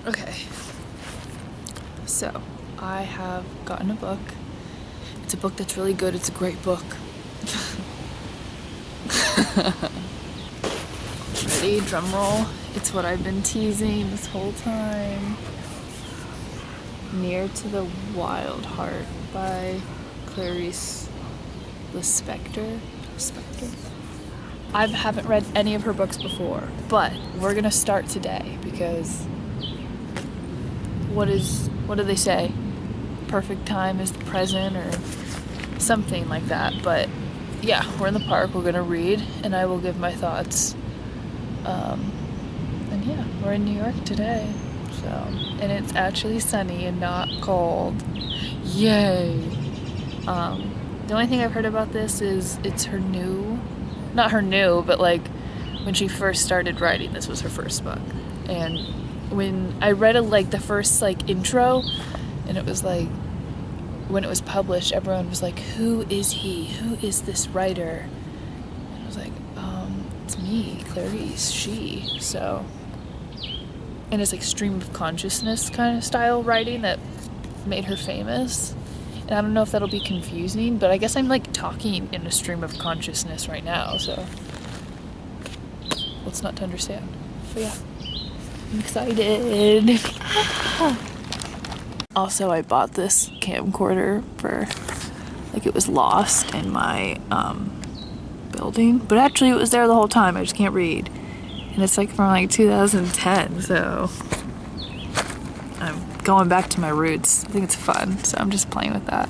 Okay, so I have gotten a book. It's a book that's really good. It's a great book. Ready? Drum roll. It's what I've been teasing this whole time. Near to the Wild Heart by Clarice Lispector. I haven't read any of her books before, but we're gonna start today because what do they say? Perfect time is the present or something like that. But yeah, we're in the park, we're gonna read, and I will give my thoughts. And yeah, we're in New York today, so, and it's actually sunny and not cold. Yay! The only thing I've heard about this is it's her new, not her new, but like when she first started writing, this was her first book. And when I read like the first like intro, and it was like, when it was published, everyone was like, who is he? Who is this writer? And I was like, it's me, Clarice, she. So, and it's like stream of consciousness kind of style writing that made her famous. And I don't know if that'll be confusing, but I guess I'm like talking in a stream of consciousness right now, so what's not to understand? But yeah, I'm excited. Also, I bought this camcorder for, like, it was lost in my building, but actually it was there the whole time. I just can't read, and it's like from like 2010, so I'm going back to my roots. I think it's fun, so I'm just playing with that.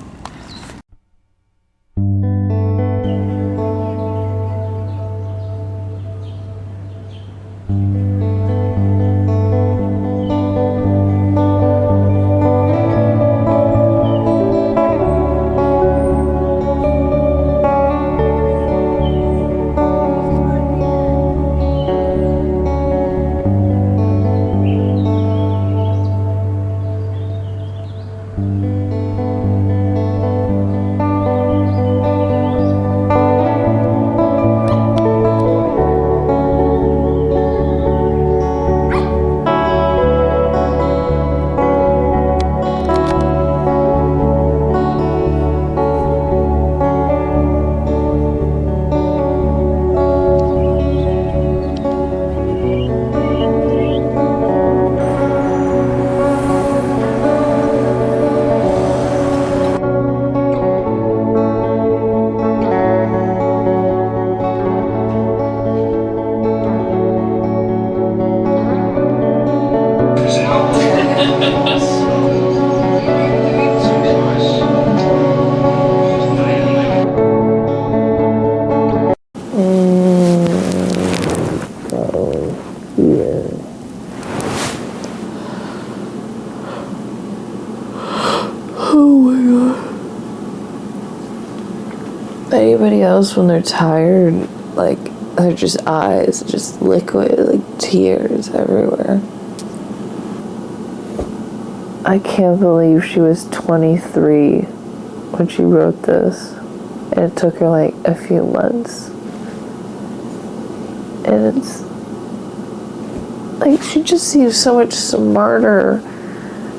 Anybody else, when they're tired, like, they're just eyes, just liquid, like tears everywhere. I can't believe she was 23 when she wrote this, and it took her like a few months. And it's like, she just seems so much smarter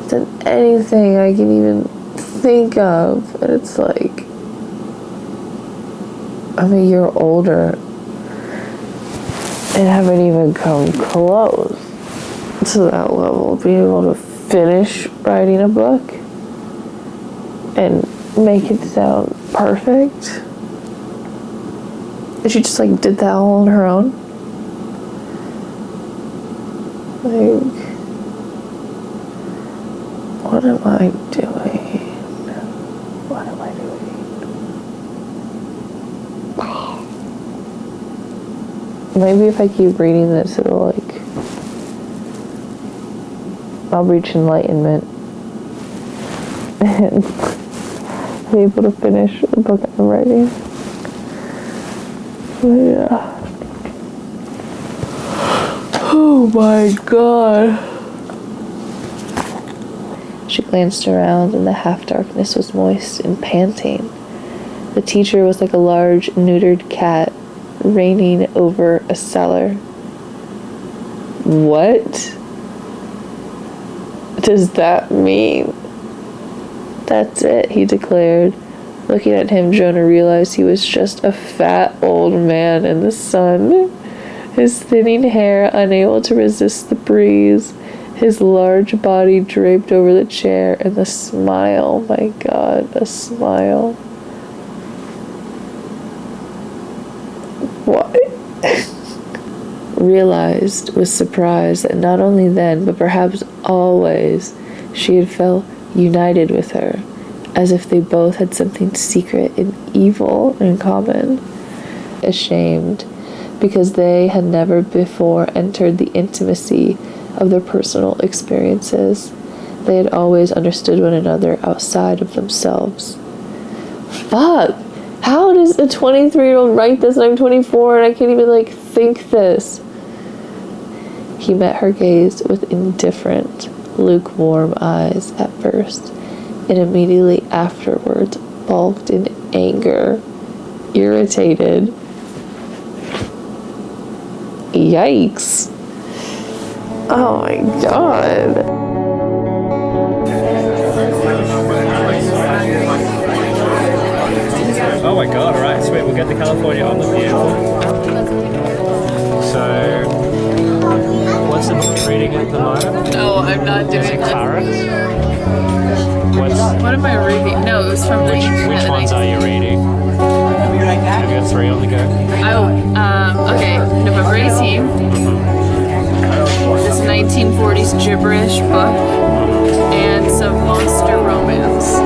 than anything I can even think of. And it's like, I'm a year older and haven't even come close to that level, being able to finish writing a book and make it sound perfect. And she just like did that all on her own. Like, what am I doing? What am I doing? Maybe if I keep reading this, it'll like, I'll reach enlightenment and be able to finish the book I'm writing. But yeah. Oh my god. She glanced around, and the half-darkness was moist and panting. The teacher was like a large, neutered cat reigning over a cellar. What? does that mean? That's it, he declared. Looking at him, Jonah realized he was just a fat old man in the sun. His thinning hair unable to resist the breeze, his large body draped over the chair, and the smile, my God, the smile. What? Realized with surprise that not only then, but perhaps always, she had felt united with her, as if they both had something secret and evil in common. Ashamed, because they had never before entered the intimacy of their personal experiences. They had always understood one another outside of themselves. Fuck! How does a 23-year-old write this and I'm 24 and I can't even, think this? He met her gaze with indifferent, lukewarm eyes at first, and immediately afterwards bulked in anger, irritated. Yikes. Oh my God. Oh my God, alright, sweet, we'll get the California on the beautiful. So, what's the book you're reading at the moment? No, I'm not doing Is it that. Clarence? What am I reading? No, it was from Which ones are you reading? Have you got 3 on the go? Okay, November 18th. This 1940s gibberish book and some monster romance.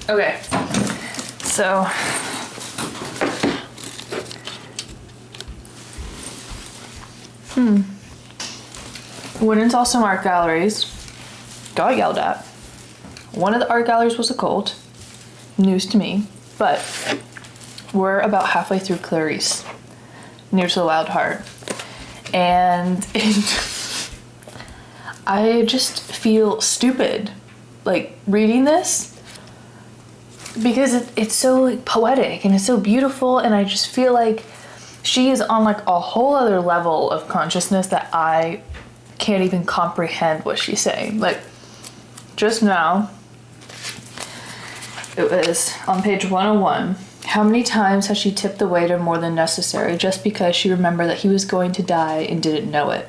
Okay, so went into all some art galleries, got yelled at. One of the art galleries was a cult, news to me, but we're about halfway through Clarice, near to the Wild Heart, and I just feel stupid, reading this. Because it's so poetic and it's so beautiful, and I just feel like she is on a whole other level of consciousness that I can't even comprehend what she's saying. Just now, it was on page 101. How many times has she tipped the waiter more than necessary just because she remembered that he was going to die and didn't know it?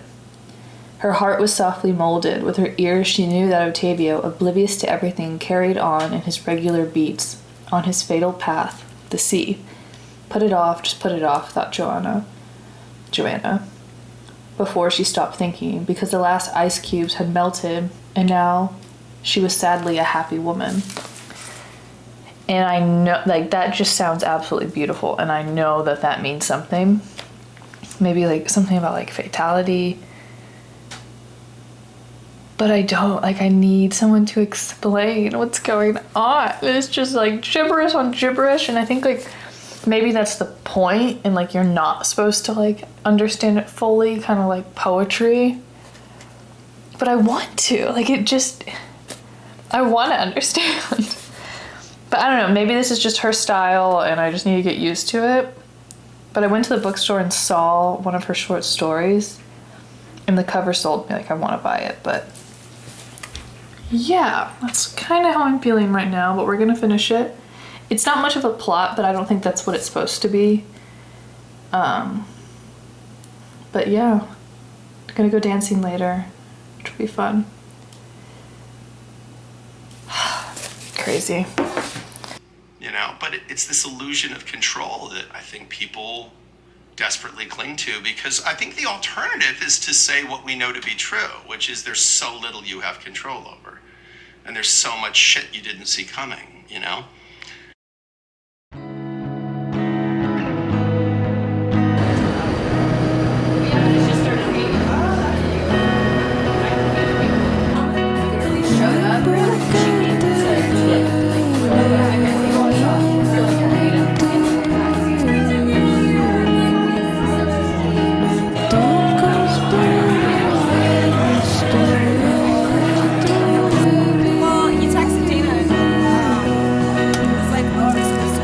Her heart was softly molded. With her ears, she knew that Ottavio, oblivious to everything, carried on in his regular beats, on his fatal path, the sea. Put it off, just put it off, thought Joanna, before she stopped thinking, because the last ice cubes had melted, and now she was sadly a happy woman. And I know, that just sounds absolutely beautiful, and I know that means something. Maybe, something about, fatality. But I don't, I need someone to explain what's going on. It's just, gibberish on gibberish, and I think, maybe that's the point, and like you're not supposed to like understand it fully, kind of like poetry. But I want to, like I want to understand. But I don't know, maybe this is just her style and I just need to get used to it. But I went to the bookstore and saw one of her short stories and the cover sold me, like I want to buy it. But yeah, that's kind of how I'm feeling right now, but we're gonna finish it. It's not much of a plot, but I don't think that's what it's supposed to be. But yeah, I'm gonna go dancing later, which will be fun. Crazy. You know, but it's this illusion of control that I think people desperately cling to, because I think the alternative is to say what we know to be true, which is there's so little you have control over, and there's so much shit you didn't see coming, you know? Well, you texted Dana. It's like, oh, I'm supposed to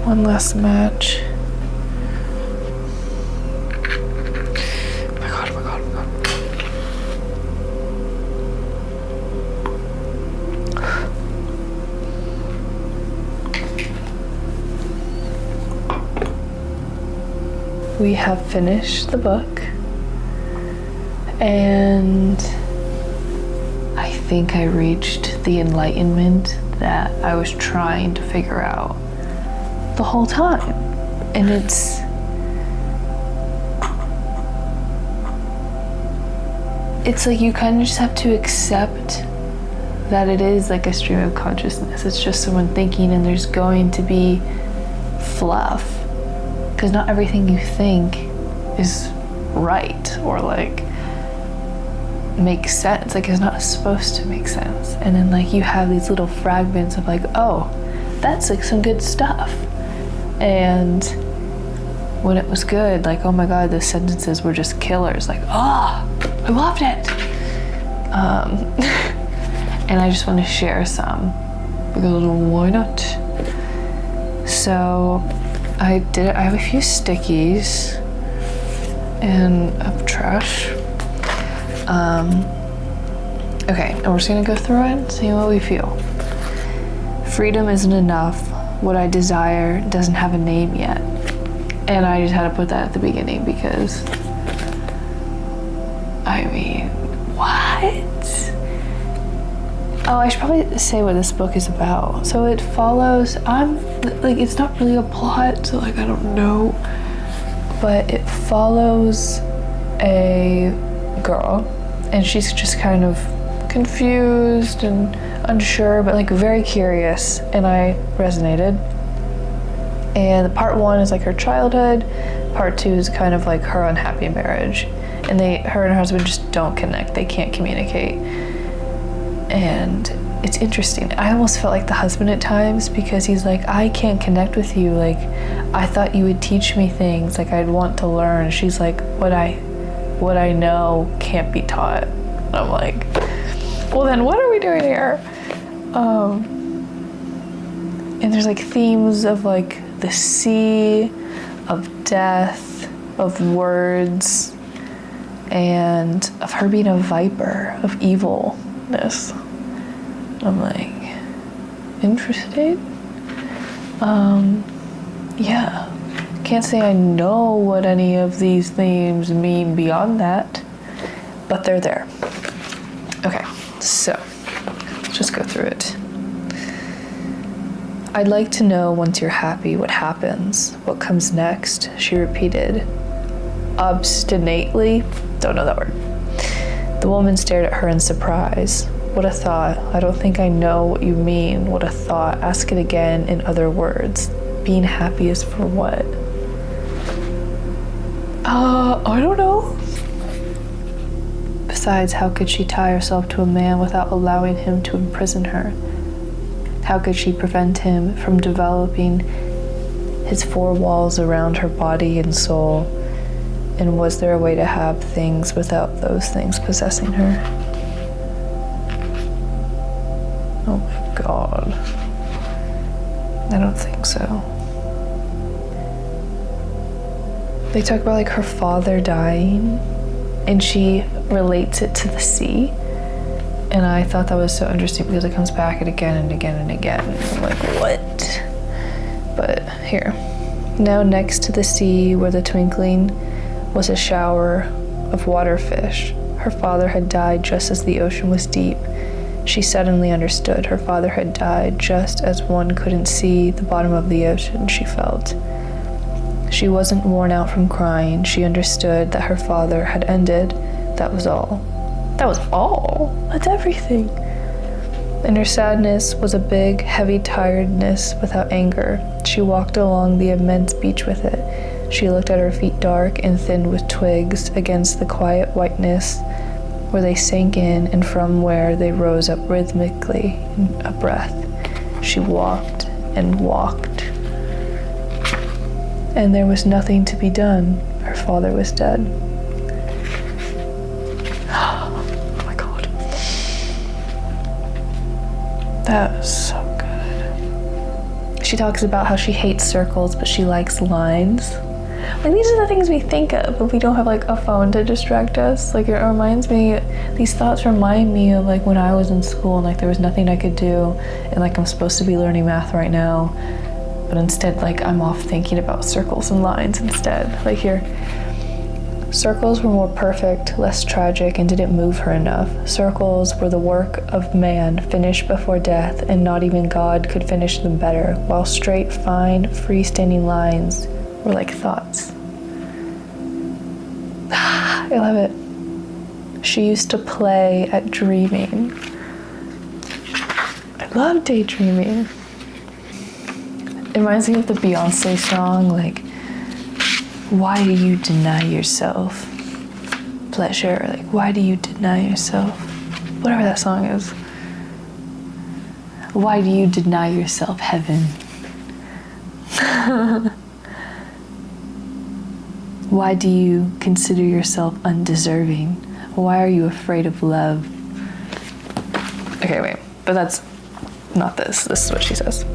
One last match. Oh my god, oh my god, oh my god. We have finished the book, and I think I reached the enlightenment that I was trying to figure out the whole time. And it's like you kind of just have to accept that it is like a stream of consciousness. It's just someone thinking, and there's going to be fluff, because not everything you think is right or like makes sense. Like it's not supposed to make sense. And then like you have these little fragments of like, oh, that's like some good stuff. And when it was good, like, oh my god, the sentences were just killers. Like, oh, I loved it. And I just want to share some because why not? So I have a few stickies and a trash. Okay, and we're just gonna go through it and see what we feel. Freedom isn't enough. What I desire doesn't have a name yet. And I just had to put that at the beginning because, I mean, what? Oh, I should probably say what this book is about. So it follows, it's not really a plot, so like, I don't know. But it follows a girl, and she's just kind of confused and unsure, but like very curious, and I resonated. And part one is like her childhood, part two is kind of like her unhappy marriage, and her and her husband just don't connect, they can't communicate. And it's interesting. I almost felt like the husband at times, because he's like, I can't connect with you. Like, I thought you would teach me things. Like, I'd want to learn. She's like, what I know can't be taught. And I'm like, well, then what are we doing here? And there's like themes of like the sea, of death, of words, and of her being a viper, of evilness. I'm like, interesting. Yeah. Can't say I know what any of these themes mean beyond that, but they're there. Okay, so let's just go through it. I'd like to know, once you're happy, what happens, what comes next, she repeated. Obstinately? Don't know that word. The woman stared at her in surprise. What a thought. I don't think I know what you mean. What a thought. Ask it again in other words. Being happy is for what? I don't know. Besides, how could she tie herself to a man without allowing him to imprison her? How could she prevent him from developing his four walls around her body and soul? And was there a way to have things without those things possessing her? Oh my God. I don't think so. They talk about like her father dying, and she relates it to the sea. And I thought that was so interesting because it comes back and again and again and again. I'm like, what? But here. Now next to the sea, where the twinkling was a shower of water fish. Her father had died just as the ocean was deep. She suddenly understood. Her father had died just as one couldn't see the bottom of the ocean, she felt. She wasn't worn out from crying. She understood that her father had ended. That was all. That was all? That's everything. And her sadness was a big, heavy tiredness without anger. She walked along the immense beach with it. She looked at her feet, dark and thin with twigs, against the quiet whiteness where they sank in and from where they rose up rhythmically in a breath. She walked and walked. And there was nothing to be done. Her father was dead. Oh my God. That was so good. She talks about how she hates circles, but she likes lines. Like, these are the things we think of if we don't have like a phone to distract us. Like, it reminds me, these thoughts remind me of like when I was in school and like there was nothing I could do, and like I'm supposed to be learning math right now, but instead like I'm off thinking about circles and lines instead. Like here, circles were more perfect, less tragic, and didn't move her enough. Circles were the work of man, finished before death, and not even God could finish them better, while straight, fine, freestanding lines were like thoughts. I love it. She used to play at dreaming. I love daydreaming. It reminds me of the Beyonce song, like, why do you deny yourself pleasure? Like, why do you deny yourself? Whatever that song is. Why do you deny yourself heaven? Why do you consider yourself undeserving? Why are you afraid of love? Okay, wait, but that's not this. This is what she says.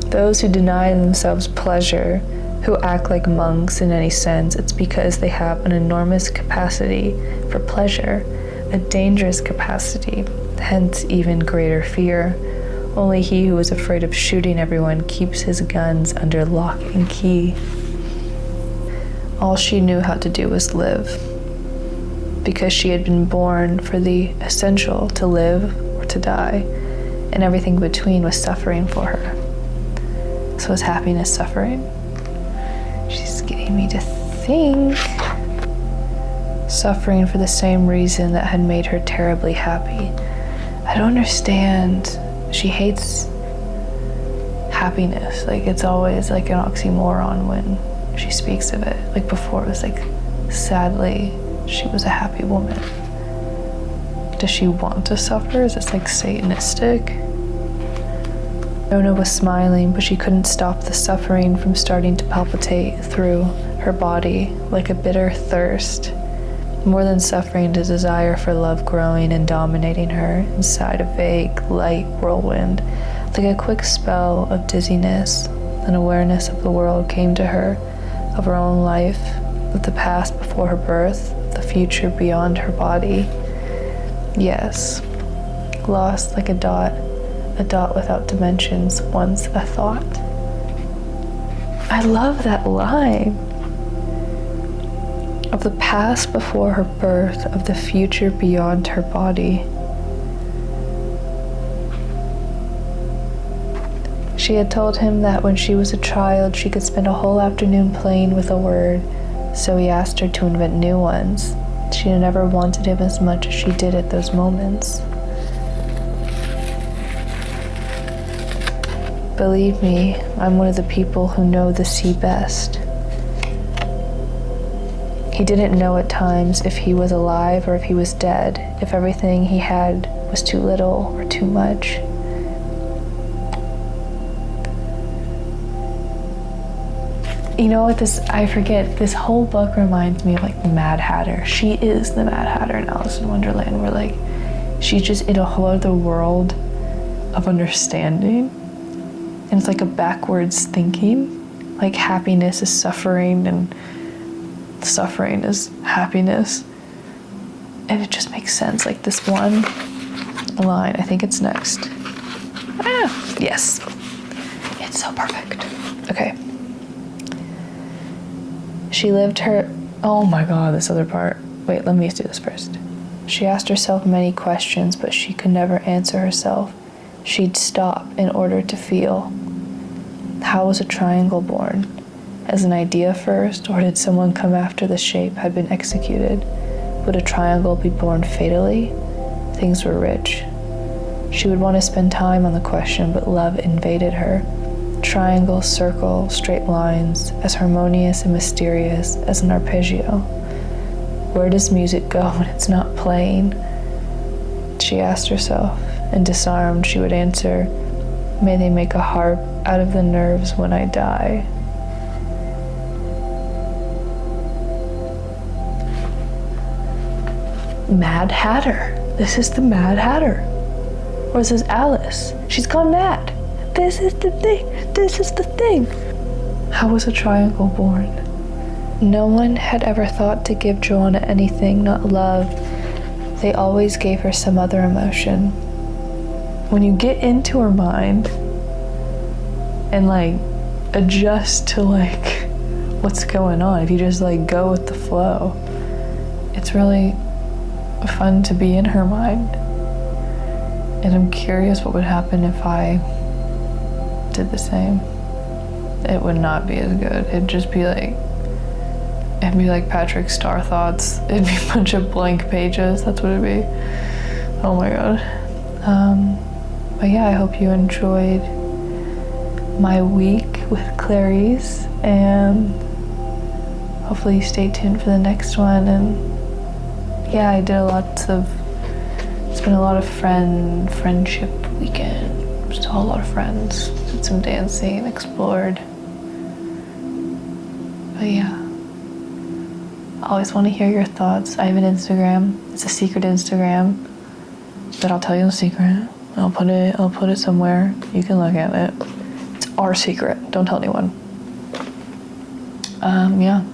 Those who deny themselves pleasure, who act like monks in any sense, it's because they have an enormous capacity for pleasure, a dangerous capacity, hence even greater fear. Only he who is afraid of shooting everyone keeps his guns under lock and key. All she knew how to do was live, because she had been born for the essential, to live or to die, and everything between was suffering for her. So is happiness suffering? She's getting me to think. Suffering for the same reason that had made her terribly happy. I don't understand. She hates happiness. Like, it's always like an oxymoron when she speaks of it. Like before, it was like, sadly, she was a happy woman. Does she want to suffer? Is this like satanistic? Nona was smiling, but she couldn't stop the suffering from starting to palpitate through her body like a bitter thirst. More than suffering, the desire for love growing and dominating her inside a vague, light whirlwind. Like a quick spell of dizziness, an awareness of the world came to her, of her own life, of the past before her birth, the future beyond her body. Yes, lost like a dot without dimensions, once a thought. I love that line. Of the past before her birth, of the future beyond her body. She had told him that when she was a child, she could spend a whole afternoon playing with a word, so he asked her to invent new ones. She had never wanted him as much as she did at those moments. Believe me, I'm one of the people who know the sea best. He didn't know at times if he was alive or if he was dead, if everything he had was too little or too much. You know what I forget, this whole book reminds me of like the Mad Hatter. She is the Mad Hatter in Alice in Wonderland, where like, she's just in a whole other world of understanding. And it's like a backwards thinking, like happiness is suffering and suffering is happiness. And it just makes sense. Like this one line, I think it's next. Yes. It's so perfect. Okay. She lived her, oh my God, this other part. Wait, let me do this first. She asked herself many questions, but she could never answer herself. She'd stop in order to feel. How was a triangle born? As an idea first, or did someone come after the shape had been executed? Would a triangle be born fatally? Things were rich. She would want to spend time on the question, but love invaded her. Triangle, circle, straight lines, as harmonious and mysterious as an arpeggio. Where does music go when it's not playing? She asked herself, and disarmed, she would answer, may they make a harp out of the nerves when I die. Mad Hatter. This is the Mad Hatter. Or this is Alice. She's gone mad. This is the thing. This is the thing. How was a triangle born? No one had ever thought to give Joanna anything, not love. They always gave her some other emotion. When you get into her mind and like adjust to like what's going on, if you just like go with the flow, it's really fun to be in her mind. And I'm curious what would happen if I did the same. It would not be as good. It'd just be like, it'd be like Patrick Star Thoughts. It'd be a bunch of blank pages. That's what it'd be. Oh my God. But yeah, I hope you enjoyed my week with Clarice, and hopefully you stay tuned for the next one. And yeah, I did it's been a lot of friendship weekend. Just a whole lot of friends. Did some dancing, explored. But yeah, I always want to hear your thoughts. I have an Instagram. It's a secret Instagram, but I'll tell you the secret. I'll put it somewhere. You can look at it. It's our secret. Don't tell anyone. Yeah.